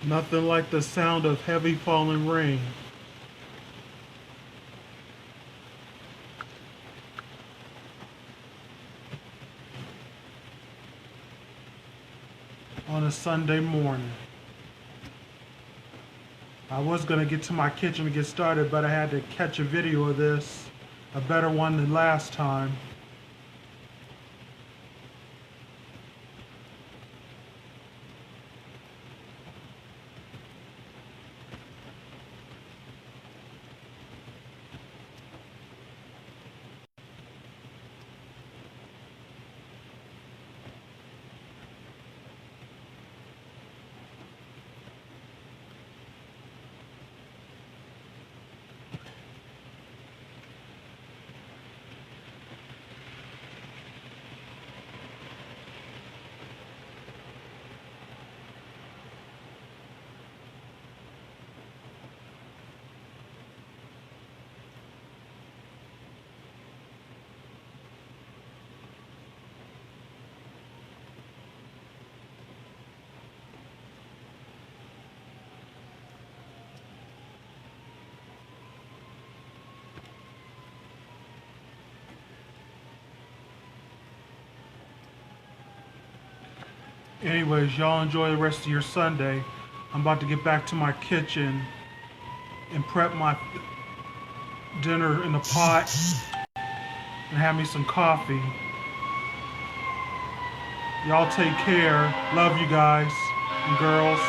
Nothing like the sound of heavy falling rain. On a Sunday morning. I was going to get to my kitchen to get started, but I had to catch a video of this, a better one than last time. Anyways, y'all enjoy the rest of your Sunday. I'm about to get back to my kitchen and prep my dinner in the pot and have me some coffee. Y'all take care. Love you guys and girls.